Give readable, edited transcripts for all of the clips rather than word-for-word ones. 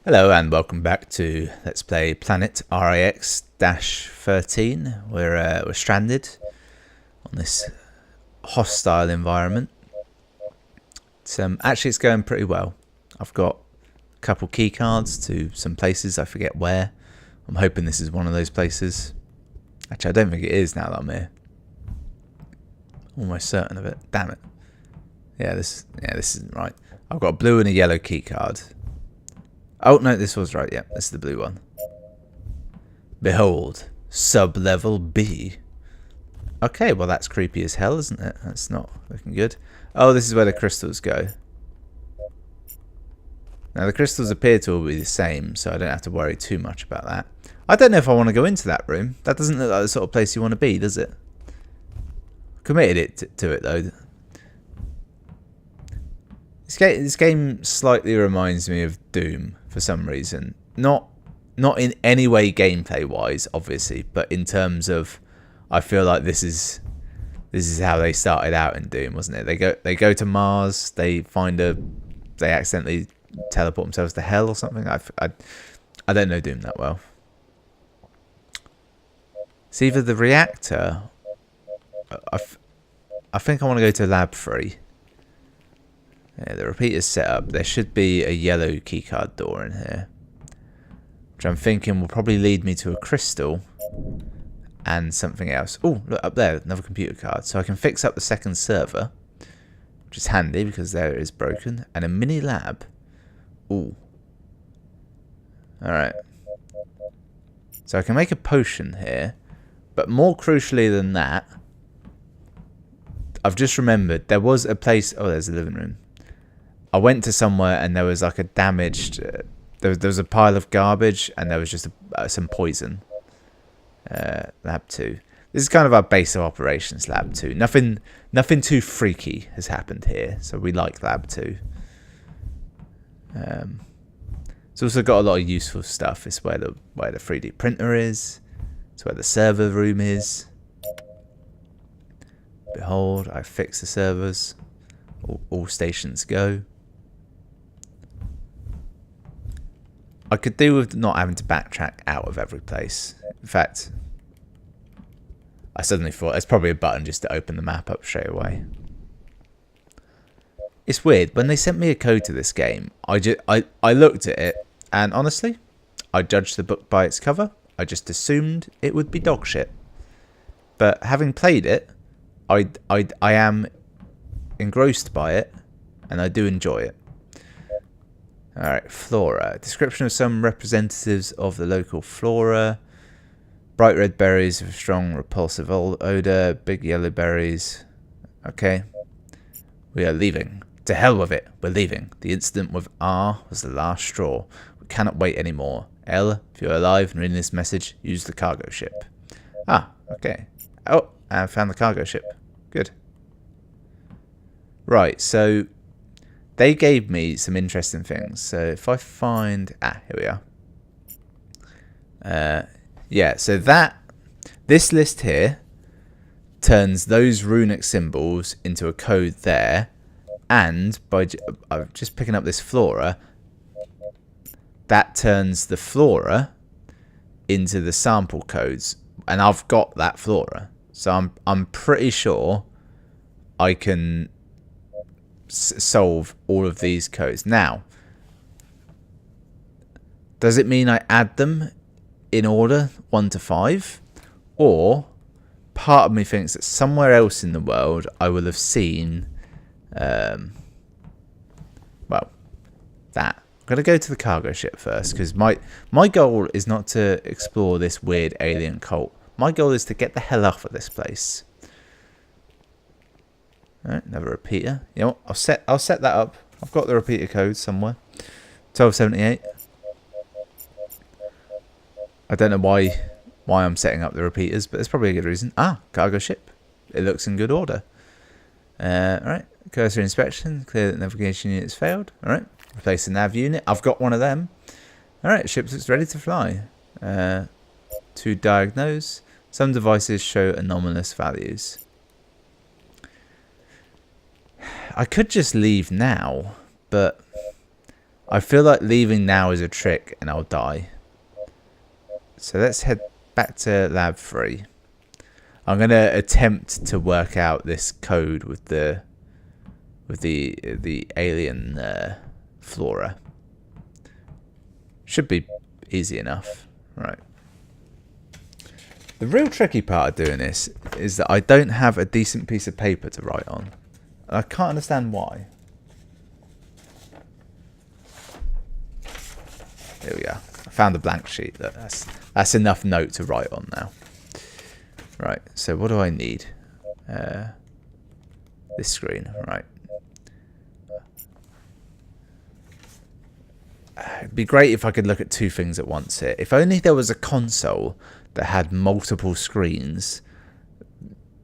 Hello and welcome back to Let's Play Planet RIX-13. We're stranded on this hostile environment. Actually it's going pretty well. I've got a couple key cards to some places, I forget where. I'm hoping this is one of those places. Actually I don't think it is now that I'm here. Almost certain of it. Damn it. Yeah, this isn't right. I've got a blue and a yellow key card. Oh, no, this was right. Yeah, this is the blue one. Behold, sub-level B. Okay, well, that's creepy as hell, isn't it? That's not looking good. Oh, this is where the crystals go. Now, the crystals appear to all be the same, so I don't have to worry too much about that. I don't know if I want to go into that room. That doesn't look like the sort of place you want to be, does it? Committed it to it, though. This game slightly reminds me of Doom for some reason. Not in any way gameplay wise, obviously, but in terms of, I feel like this is how they started out in Doom, wasn't it? They go to Mars, they accidentally teleport themselves to hell or something. I don't know Doom that well. It's either the reactor. I think I want to go to Lab 3. Yeah, the repeater's set up. There should be a yellow keycard door in here, which I'm thinking will probably lead me to a crystal and something else. Oh, look up there, another computer card. So I can fix up the second server, which is handy because there it is broken. And a mini lab. Ooh. Alright. So I can make a potion here, but more crucially than that, I've just remembered there was a place. Oh, there's a living room. I went to somewhere and there was like a damaged. There was a pile of garbage and there was just some poison. Lab 2. This is kind of our base of operations. Lab 2. Nothing too freaky has happened here, so we like Lab 2. It's also got a lot of useful stuff. It's where the 3D printer is. It's where the server room is. Behold, I fixed the servers. All stations go. I could do with not having to backtrack out of every place. In fact, I suddenly thought there's probably a button just to open the map up straight away. It's weird. When they sent me a code to this game, I looked at it and honestly, I judged the book by its cover. I just assumed it would be dog shit. But having played it, I am engrossed by it, and I do enjoy it. Alright, flora. Description of some representatives of the local flora. Bright red berries with strong repulsive odour. Big yellow berries. Okay. We are leaving. To hell with it. We're leaving. The incident with R was the last straw. We cannot wait anymore. L, if you're alive and reading this message, use the cargo ship. Ah, okay. Oh, I found the cargo ship. Good. Right, so they gave me some interesting things. So if I find... Ah, here we are. Yeah, so this list here turns those runic symbols into a code there. And by just picking up this flora, that turns the flora into the sample codes. And I've got that flora. So I'm pretty sure I can solve all of these codes. Now, does it mean I add them in order 1 to 5? Or part of me thinks that somewhere else in the world I will have seen, well, that. I'm going to go to the cargo ship first because my goal is not to explore this weird alien cult. My goal is to get the hell off of this place. Alright, another repeater. You know what? I'll set that up. I've got the repeater code somewhere. 1278. I don't know why I'm setting up the repeaters, but there's probably a good reason. Ah, cargo ship. It looks in good order. Alright, cursor inspection. Clear that navigation unit's failed. Alright, replace the nav unit. I've got one of them. Alright, ship looks ready to fly. To diagnose. Some devices show anomalous values. I could just leave now, but I feel like leaving now is a trick and I'll die. So let's head back to lab 3. I'm going to attempt to work out this code with the alien flora. Should be easy enough. Right. The real tricky part of doing this is that I don't have a decent piece of paper to write on. I can't understand why. There we go. I found a blank sheet. That's enough note to write on now. Right, so what do I need? This screen, right. It'd be great if I could look at 2 things at once here. If only there was a console that had multiple screens,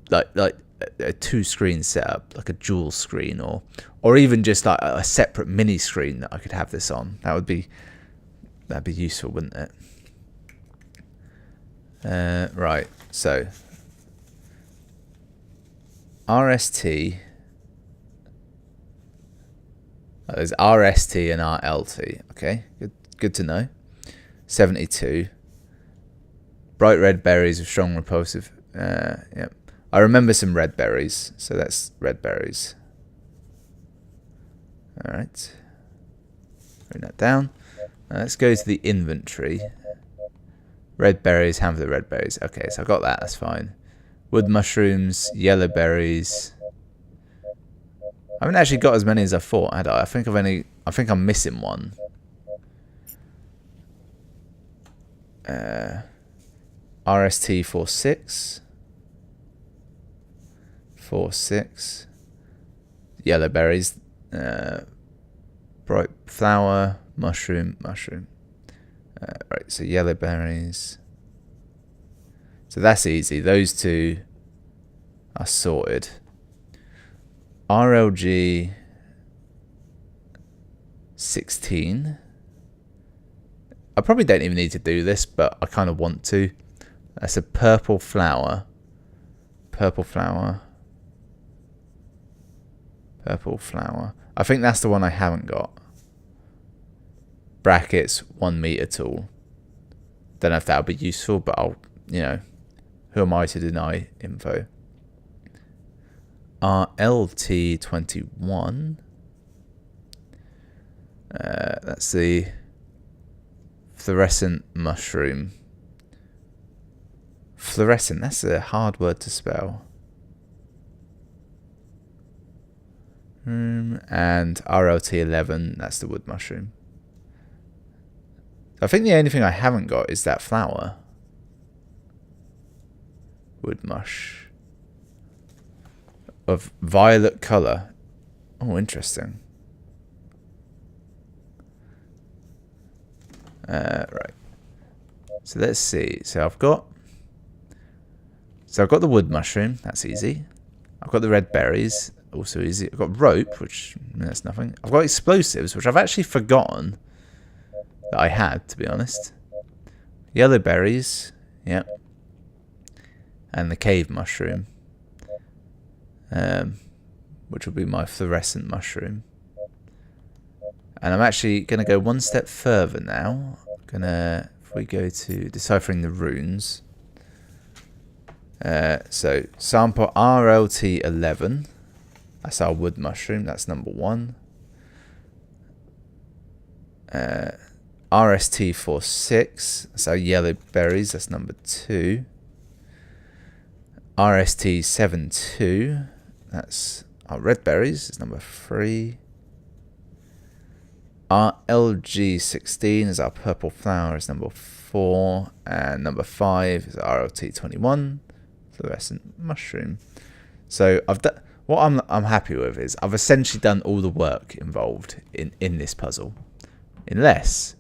like a 2-screen setup, like a dual screen, or even just like a separate mini screen that I could have this on. That'd be useful, wouldn't it? Right, so RST. Oh, there's RST and RLT. Okay, good to know. 72. Bright red berries with strong repulsive. Yep. I remember some red berries, so that's red berries. All right. Bring that down. Let's go to the inventory. Red berries, handful of red berries. Okay, so I got that. That's fine. Wood mushrooms, yellow berries. I haven't actually got as many as I thought, had I? I think I'm missing one. RST 46. 46. Yellow berries. Bright flower, mushroom. Right, so yellow berries. So that's easy. Those 2 are sorted. RLG 16. I probably don't even need to do this, but I kind of want to. That's a purple flower. Purple flower. Purple flower. I think that's the one I haven't got. Brackets 1 meter tall. Don't know if that'll be useful, but I'll, who am I to deny info? RLT 21. That's the fluorescent mushroom. Fluorescent, that's a hard word to spell. And RLT 11, that's the wood mushroom. I think the only thing I haven't got is that flower. Wood mush. Of violet colour. Oh, interesting. Right. So let's see. So I've got the wood mushroom. That's easy. I've got the red berries. Also easy. I've got rope, which that's nothing. I've got explosives, which I've actually forgotten that I had, to be honest. Yellow berries. Yep. And the cave mushroom. Which will be my fluorescent mushroom. And I'm actually going to go one step further now. If we go to deciphering the runes. So sample RLT 11. That's our wood mushroom. That's number 1. RST 46. That's our yellow berries. That's number 2. RST 72. That's our red berries. It's number 3. Our LG 16 is our purple flower. Is number 4, and number 5 is RLT 21, fluorescent mushroom. So I've done. What I'm happy with is I've essentially done all the work involved in this puzzle, unless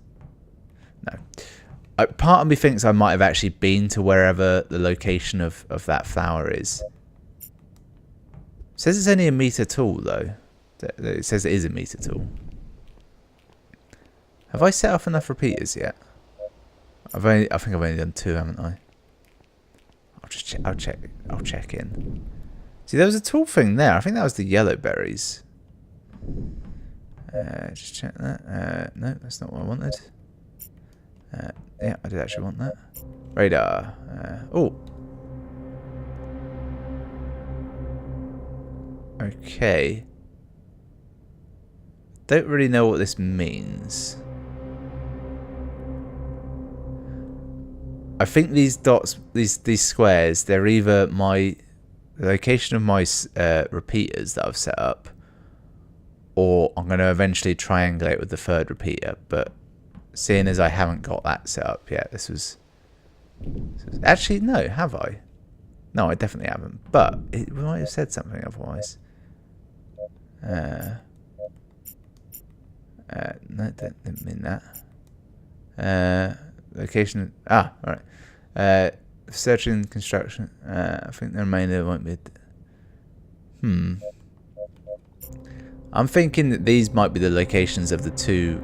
no. Part of me thinks I might have actually been to wherever the location of that flower is. It says it's only a meter tall though. It says it is a meter tall. Have I set off enough repeaters yet? I think I've only done 2, haven't I? I'll check in. See, there was a tall thing there. I think that was the yellow berries. Just check that. No, that's not what I wanted. Yeah, I did actually want that. Radar. Oh. Okay. Don't really know what this means. I think these dots, these squares, they're either the location of my repeaters that I've set up, or I'm going to eventually triangulate with the third repeater. But seeing as I haven't got that set up yet, this was actually, no, have I? No, I definitely haven't. But we might have said something otherwise. No, didn't mean that. Location. Ah, all right. Searching construction. I think the remainder won't be. I'm thinking that these might be the locations of the two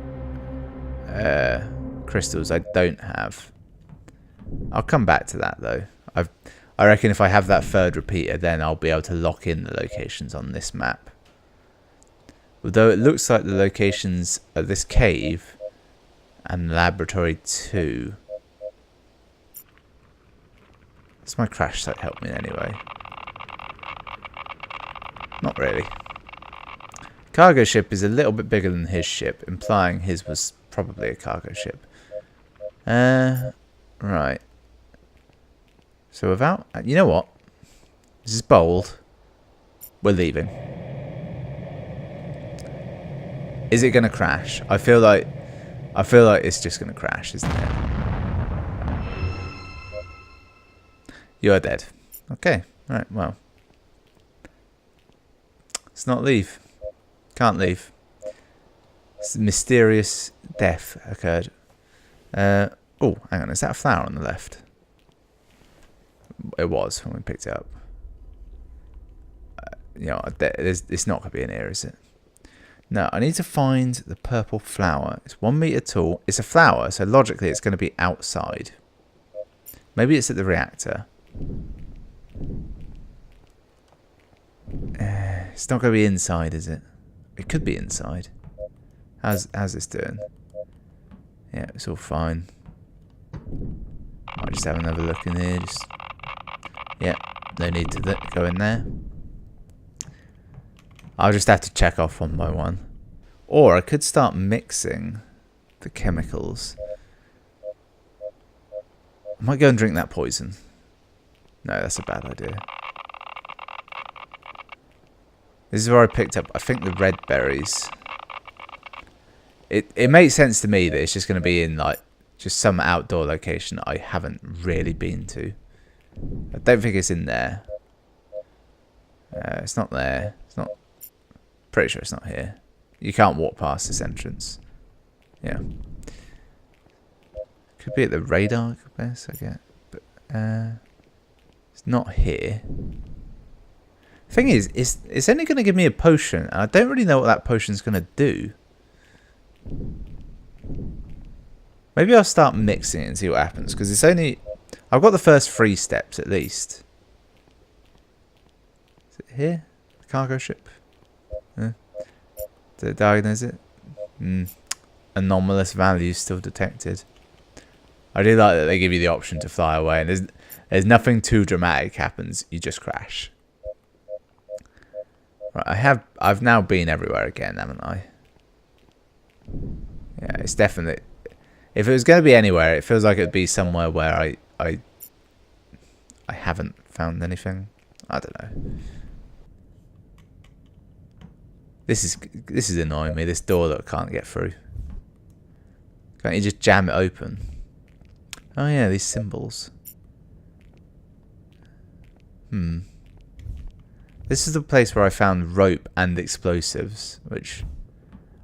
crystals I don't have. I'll come back to that though. I reckon if I have that third repeater, then I'll be able to lock in the locations on this map. Although it looks like the locations of this cave and laboratory 2. Does my crash site help me anyway? Not really. Cargo ship is a little bit bigger than his ship, implying his was probably a cargo ship. Right. So without... You know what? This is bold. We're leaving. Is it going to crash? I feel like it's just going to crash, isn't it? You're dead. Okay. Right, well. Let's not leave. Can't leave. Mysterious death occurred. Oh, hang on. Is that a flower on the left? It was when we picked it up. You know, it's not going to be in here, is it? No, I need to find the purple flower. It's 1 meter tall. It's a flower, so logically it's going to be outside. Maybe it's at the reactor. It's not going to be inside, is it? It could be inside. How's this doing? Yeah, it's all fine. I'll just have another look in here. Yeah, no need to go in there. I'll just have to check off one by one. Or I could start mixing the chemicals. I might go and drink that poison. No, that's a bad idea. This is where I picked up, I think, the red berries. It makes sense to me that it's just going to be in, like, just some outdoor location that I haven't really been to. I don't think it's in there. It's not there. It's not... Pretty sure it's not here. You can't walk past this entrance. Yeah. Could be at the radar base, I get. But it's not here. Thing is, it's only going to give me a potion, and I don't really know what that potion's going to do. Maybe I'll start mixing it and see what happens, because it's only... I've got the first 3 steps at least. Is it here? The cargo ship? Did it diagnose it? Anomalous values still detected. I do like that they give you the option to fly away, and there's nothing too dramatic happens. You just crash. Right, I've now been everywhere again, haven't I? Yeah, it's definitely... If it was going to be anywhere, it feels like it would be somewhere where I haven't found anything. I don't know. This is annoying me. This door that I can't get through. Can't you just jam it open? Oh yeah, these symbols. This is the place where I found rope and explosives, which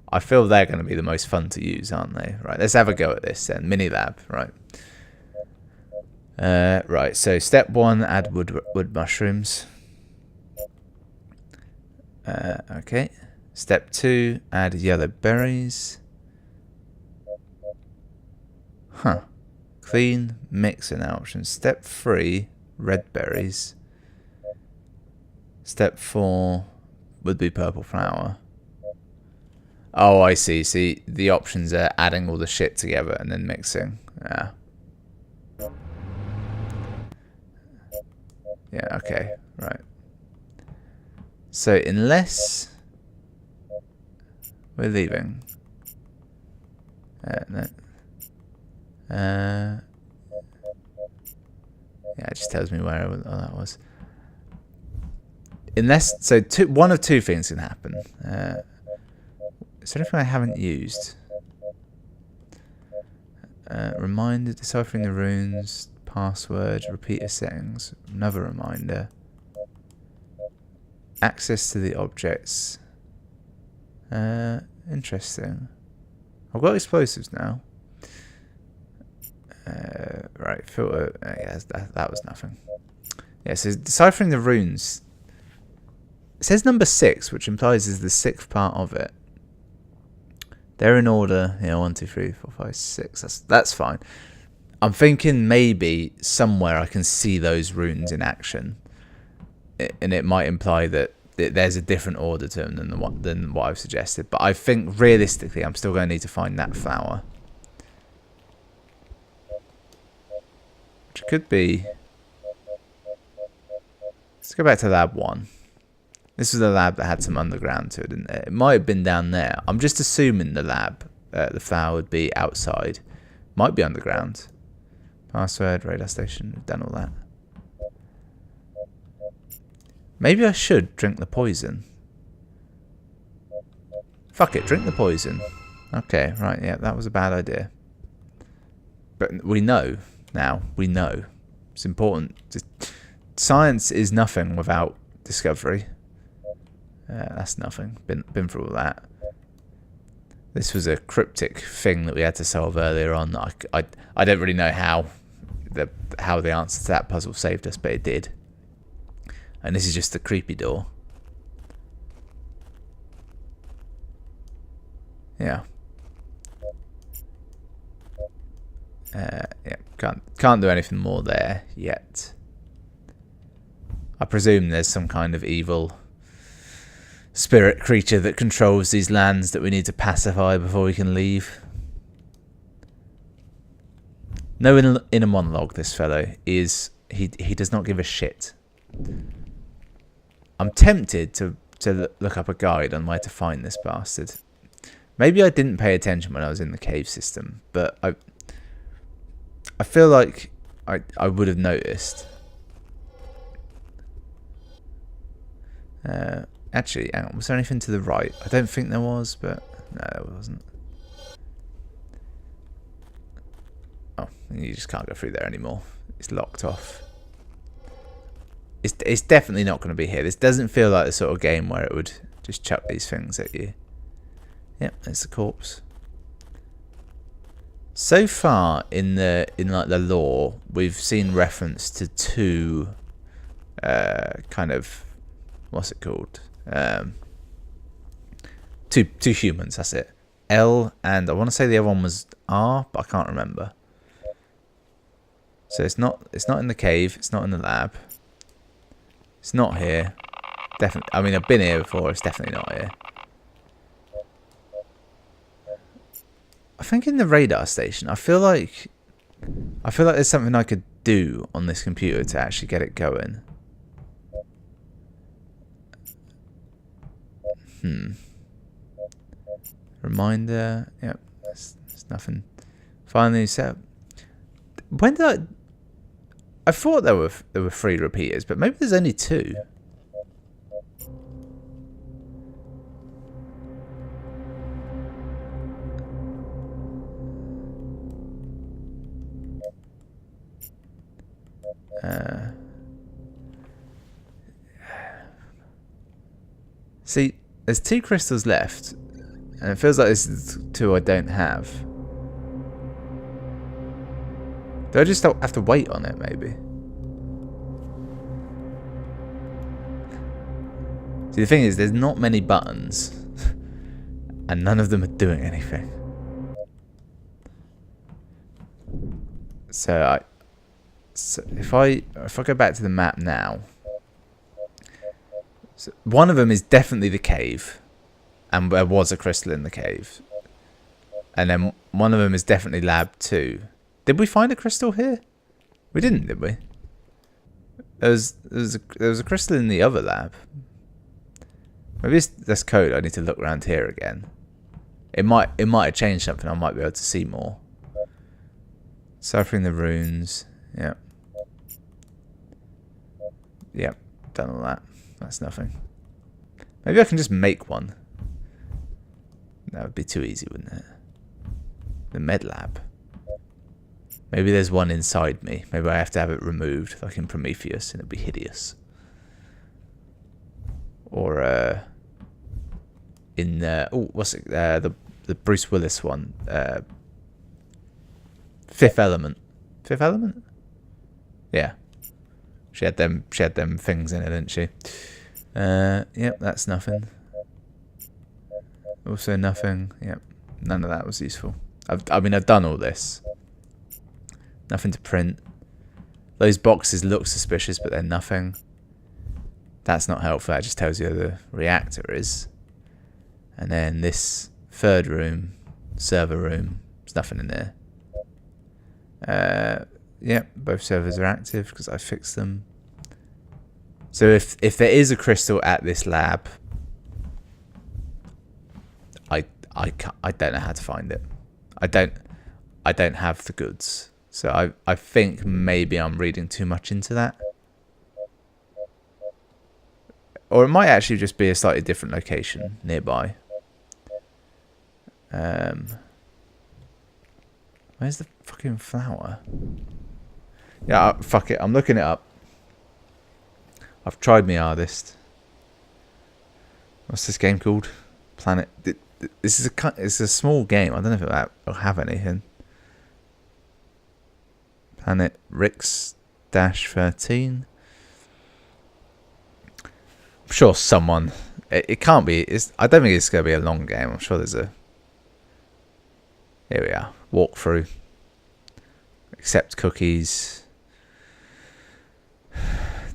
I feel they're going to be the most fun to use, aren't they? Right, let's have a go at this then. Mini lab, right. Right, so step 1, add wood mushrooms. Okay. Step 2, add yellow berries. Huh. Clean, mix and options. Step 3, red berries. Step 4 would be purple flower. Oh, I see. See, the options are adding all the shit together and then mixing. Yeah. Yeah, okay. Right. So, unless we're leaving. No. Yeah, it just tells me where that was. Unless, so one of two things can happen. Is there anything I haven't used? Reminder, deciphering the runes, password, repeater settings, another reminder. Access to the objects. Interesting. I've got explosives now. Right, filter. Yeah, that was nothing. Yeah, so deciphering the runes. It says number 6, which implies is the 6th part of it. They're in order. Yeah, 1, 2, 3, 4, 5, 6. That's fine. I'm thinking maybe somewhere I can see those runes in action, and it might imply that there's a different order to them than what I've suggested. But I think realistically, I'm still going to need to find that flower, which could be. Let's go back to lab 1. This was a lab that had some underground to it, didn't it? It might have been down there. I'm just assuming the lab, the flower would be outside. Might be underground. Password, radar station, we've done all that. Maybe I should drink the poison. Fuck it, drink the poison. Okay, right, yeah, that was a bad idea. But we know now. We know. It's important. Science is nothing without discovery. That's nothing. Been through all that. This was a cryptic thing that we had to solve earlier on. I don't really know how the answer to that puzzle saved us, but it did. And this is just the creepy door. Yeah. Yeah. Can't do anything more there yet. I presume there's some kind of evil spirit creature that controls these lands that we need to pacify before we can leave. No inner monologue, this fellow is. He does not give a shit. I'm tempted to look up a guide on where to find this bastard. Maybe I didn't pay attention when I was in the cave system, but I feel like I would have noticed. Actually, hang on, was there anything to the right? I don't think there was, but no, there wasn't. Oh, you just can't go through there anymore. It's locked off. It's definitely not going to be here. This doesn't feel like the sort of game where it would just chuck these things at you. Yep, there's the corpse. So far in like the lore, we've seen reference to two kind of, what's it called? Two humans. That's it. L and I want to say the other one was R, but I can't remember. So it's not in the cave. It's not in the lab. It's not here. Definitely. I mean, I've been here before. It's definitely not here. I think in the radar station. I feel like there's something I could do on this computer to actually get it going. Reminder. Yep. There's nothing. Finally set up. When did I thought there were 3 repeaters, but maybe there's only 2. See, there's 2 crystals left, and it feels like this is 2 I don't have. Do I just have to wait on it, maybe? See, the thing is, there's not many buttons, and none of them are doing anything. So if I go back to the map now, so one of them is definitely the cave, and there was a crystal in the cave. And then one of them is definitely lab 2. Did we find a crystal here? We didn't, did we? There was a crystal in the other lab. Maybe this code. I need to look around here again. It might have changed something. I might be able to see more. Ciphering the runes. Yep. Yep. Done all that. That's nothing. Maybe I can just make one. That would be too easy, wouldn't it? The med lab. Maybe there's one inside me. Maybe I have to have it removed, like in Prometheus, and it'd be hideous. Or in what's it? The Bruce Willis one. Fifth Element. Fifth Element? Yeah. She had them things in it, didn't she? Yep, that's nothing. Also nothing. Yep. None of that was useful. I mean, I've done all this. Nothing to print. Those boxes look suspicious, but they're nothing. That's not helpful. That just tells you where the reactor is. And then this third room, server room, there's nothing in there. Yep, both servers are active because I fixed them. So if there is a crystal at this lab, I don't know how to find it. I don't have the goods. So I think maybe I'm reading too much into that. Or it might actually just be a slightly different location nearby. Where's the fucking flower? Yeah, fuck it. I'm looking it up. I've tried my hardest. What's this game called? Planet. It's a small game. I don't know if it'll have anything. Planet RIX-13. I'm sure someone. It can't be. I don't think it's going to be a long game. I'm sure there's a. Here we are. Walkthrough. Accept cookies.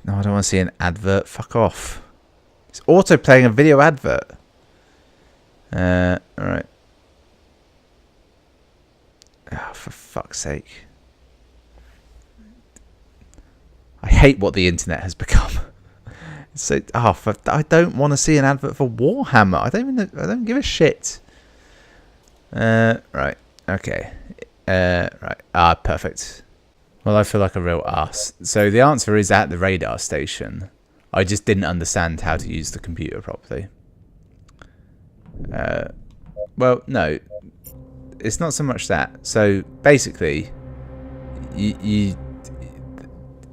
No, I don't want to see an advert. Fuck off. It's auto playing a video advert. Alright. Oh, for fuck's sake. I hate what the internet has become. So, I don't want to see an advert for Warhammer. I don't give a shit. Right. Okay. Right. Perfect. Well, I feel like a real ass. So the answer is at the radar station. I just didn't understand how to use the computer properly. Well, no. It's not so much that. So basically, you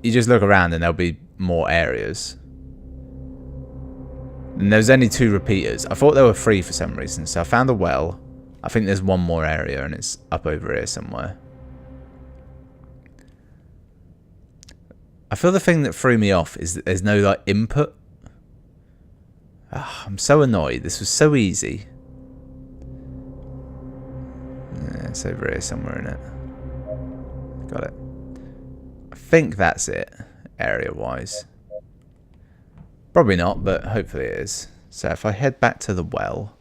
just look around and there'll be more areas. And there's only 2 repeaters. I thought there were 3 for some reason. So I found a well. I think there's one more area and it's up over here somewhere. I feel the thing that threw me off is that there's no like input. I'm so annoyed. This was so easy. Yeah, it's over here somewhere, in it. Got it. I think that's it, area-wise. Probably not, but hopefully it is. So if I head back to the well,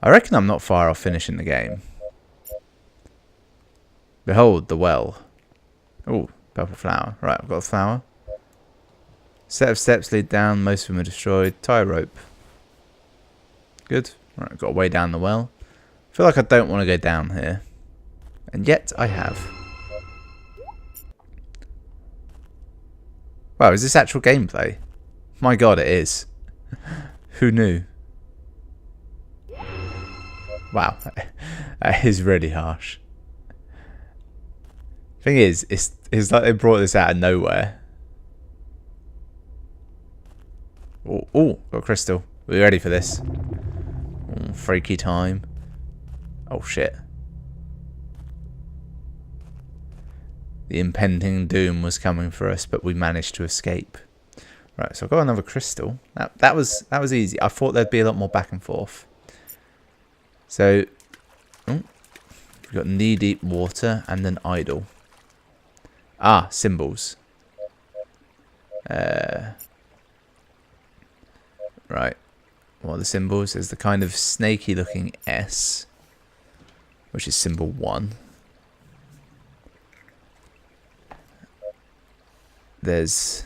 I reckon I'm not far off finishing the game. Behold the well. Oh, purple flower. Right, I've got a flower. Set of steps lead down. Most of them are destroyed. Tie a rope. Good. Right, I've got a way down the well. I feel like I don't want to go down here. And yet I have. Wow, is this actual gameplay? My god, it is. Who knew? Wow, that is really harsh. Thing is, it's like they brought this out of nowhere. Oh, got a crystal. We're ready for this. Freaky time. Oh shit. The impending doom was coming for us, but we managed to escape. Right, so I've got another crystal. That was easy. I thought there'd be a lot more back and forth. So, we've got knee-deep water and an idol. Ah, symbols. Right. what are the symbols? There's the kind of snaky looking S, which is symbol 1. There's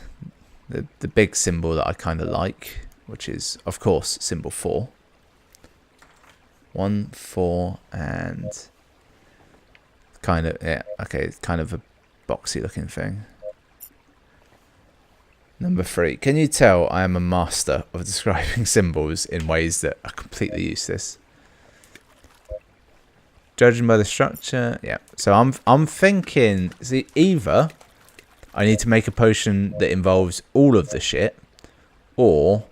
the big symbol that I kind of like, which is, of course, symbol 4. 1, 4, and kind of, yeah, okay, it's kind of a boxy looking thing. Number 3. Can you tell I am a master of describing symbols in ways that are completely useless? Judging by the structure, yeah. So I'm thinking, see, either I need to make a potion that involves all of the shit, or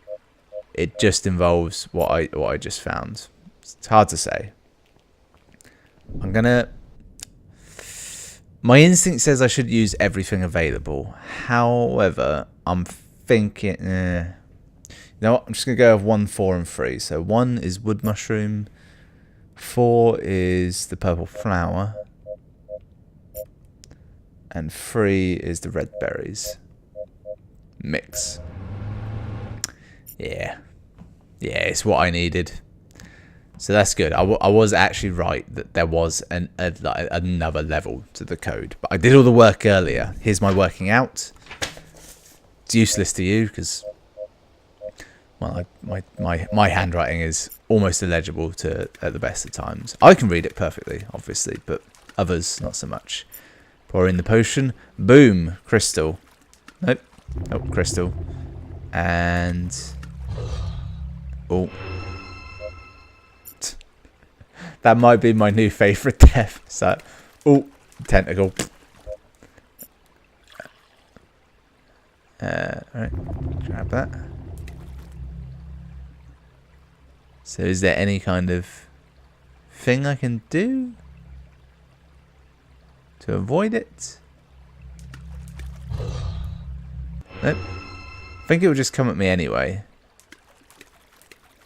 it just involves what I just found. It's hard to say. My instinct says I should use everything available. However, I'm thinking, you know what? I'm just gonna go with 1, 4, and 3. So 1 is wood mushroom, 4 is the purple flower, and 3 is the red berries. Mix. Yeah, it's what I needed. So that's good. I was actually right that there was another level to the code. But I did all the work earlier. Here's my working out. It's useless to you because, well, my handwriting is almost illegible at the best of times. I can read it perfectly, obviously, but others not so much. Pour in the potion. Boom. Crystal. Nope. Oh, crystal. And... oh. That might be my new favourite death. So, oh, tentacle. Alright, grab that. So is there any kind of thing I can do to avoid it? Nope. I think it will just come at me anyway.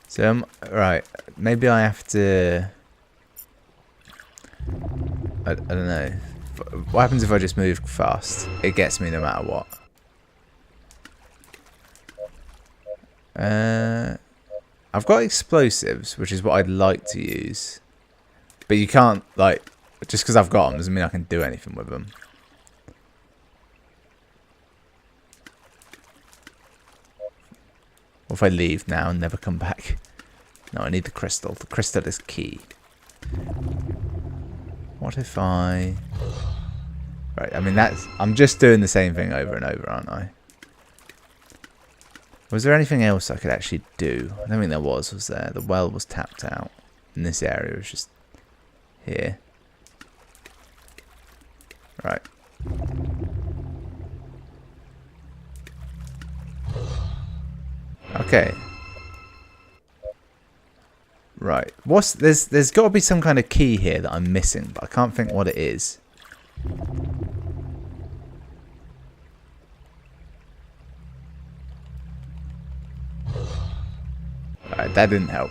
So, right, maybe I have to... I don't know. What happens if I just move fast? It gets me no matter what. I've got explosives, which is what I'd like to use. But you can't, like, just because I've got them doesn't mean I can do anything with them. What if I leave now and never come back? No, I need the crystal. The crystal is key. What if I... right, I mean, that's... I'm just doing the same thing over and over, aren't I? Was there anything else I could actually do? I don't think there was there? The well was tapped out. And this area was just here. Right. Okay. Right. There's got to be some kind of key here that I'm missing, but I can't think what it is. Right, that didn't help.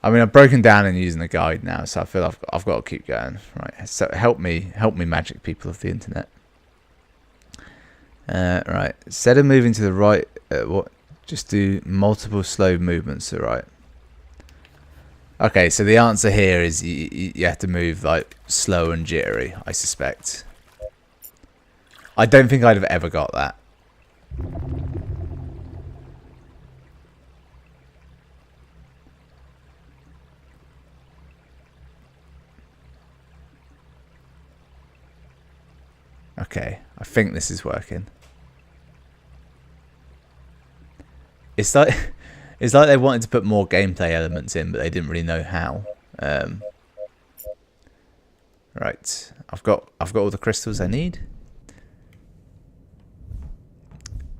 I mean, I've broken down and using the guide now, so I feel I've got to keep going. Right. So help me, magic people of the internet. Right. Instead of moving to the right, what? Just do multiple slow movements, alright. Okay, so the answer here is you have to move like slow and jittery, I suspect. I don't think I'd have ever got that. Okay, I think this is working. It's like they wanted to put more gameplay elements in, but they didn't really know how. Right, I've got all the crystals I need.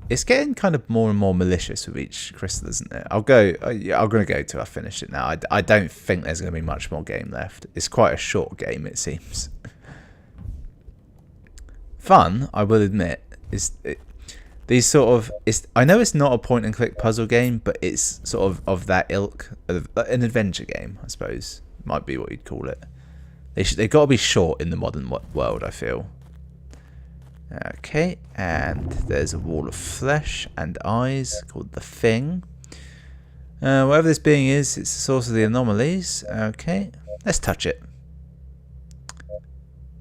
It's getting kind of more and more malicious with each crystal, isn't it? I'm gonna go till I finish it now. I don't think there's gonna be much more game left. It's quite a short game, it seems. Fun, I will admit. These sort of... I know it's not a point-and-click puzzle game, but it's sort of that ilk. An adventure game, I suppose. Might be what you'd call it. They've got to be short in the modern world, I feel. Okay, and there's a wall of flesh and eyes called the Thing. Whatever this being is, it's the source of the anomalies. Okay, let's touch it.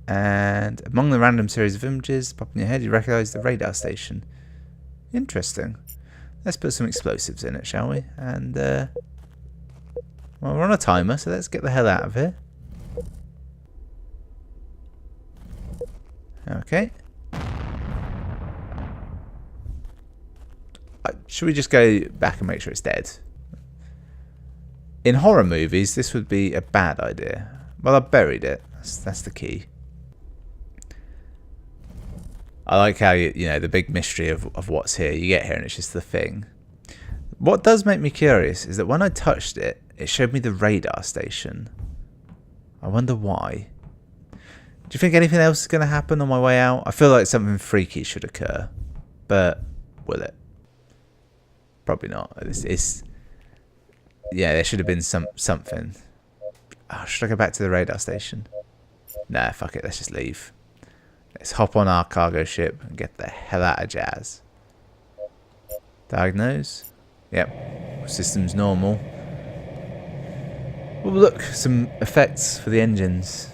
And among the random series of images pop in your head, you recognise the radar station. Interesting. Let's put some explosives in it, shall we? And, well, we're on a timer, so let's get the hell out of here. Okay. Should we just go back and make sure it's dead? In horror movies, this would be a bad idea. Well, I buried it. That's the key. I like how, you know, the big mystery of what's here. You get here and it's just the Thing. What does make me curious is that when I touched it, it showed me the radar station. I wonder why. Do you think anything else is going to happen on my way out? I feel like something freaky should occur. But will it? Probably not. Yeah, there should have been something. Oh, should I go back to the radar station? Nah, fuck it. Let's just leave. Let's hop on our cargo ship and get the hell out of Jazz. Diagnose. Yep. System's normal. Oh, look. Some effects for the engines.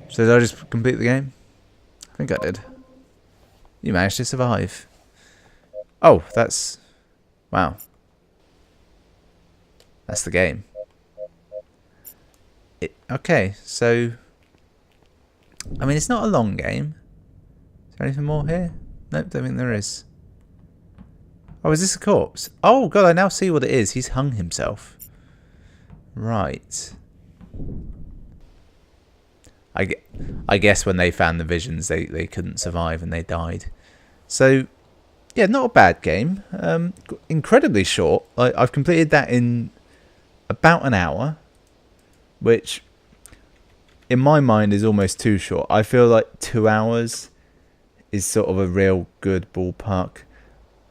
So did I just complete the game? I think I did. You managed to survive. Oh, that's... Wow. That's the game. Okay, so... I mean, it's not a long game. Is there anything more here? Nope, don't think there is. Oh, is this a corpse? Oh, God, I now see what it is. He's hung himself. Right. I guess when they found the visions, they couldn't survive and they died. So, yeah, not a bad game. Incredibly short. I've completed that in about an hour, which in my mind is almost too short. I feel like 2 hours is sort of a real good ballpark.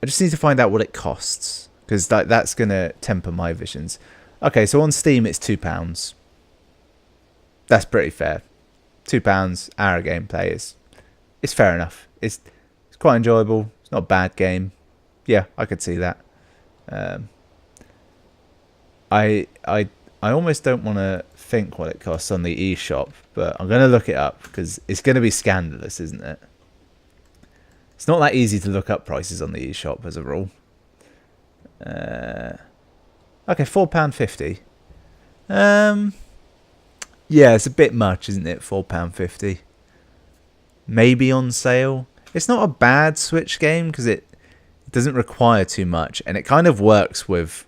I just need to find out what it costs, because that's going to temper my visions. Okay, so on Steam it's £2. That's pretty fair. £2 hour gameplay it's fair enough. It's quite enjoyable. It's not a bad game. Yeah, I could see that. I almost don't want to think what it costs on the eShop, but I'm going to look it up because it's going to be scandalous, isn't it? It's not that easy to look up prices on the eShop as a rule. Okay, £4.50. Yeah, it's a bit much, isn't it? £4.50. Maybe on sale. It's not a bad Switch game because it doesn't require too much, and it kind of works with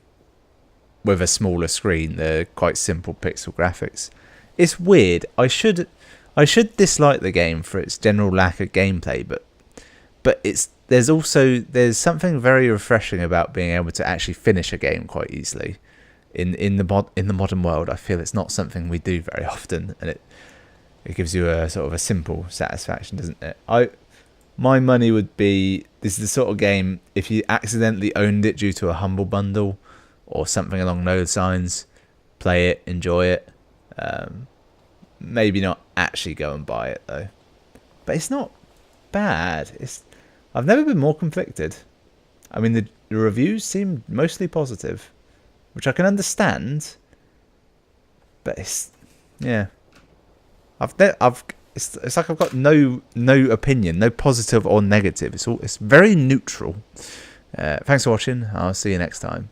a smaller screen. They're quite simple pixel graphics. It's weird. I should dislike the game for its general lack of gameplay, but there's something very refreshing about being able to actually finish a game quite easily. In the modern world, I feel it's not something we do very often, and it gives you a sort of a simple satisfaction, doesn't it? My money would be, this is the sort of game, if you accidentally owned it due to a Humble Bundle or something along those lines, play it, enjoy it. Maybe not actually go and buy it though. But it's not bad. I've never been more conflicted. I mean, the reviews seem mostly positive, which I can understand. But it's like I've got no opinion, no positive or negative. It's very neutral. Thanks for watching. I'll see you next time.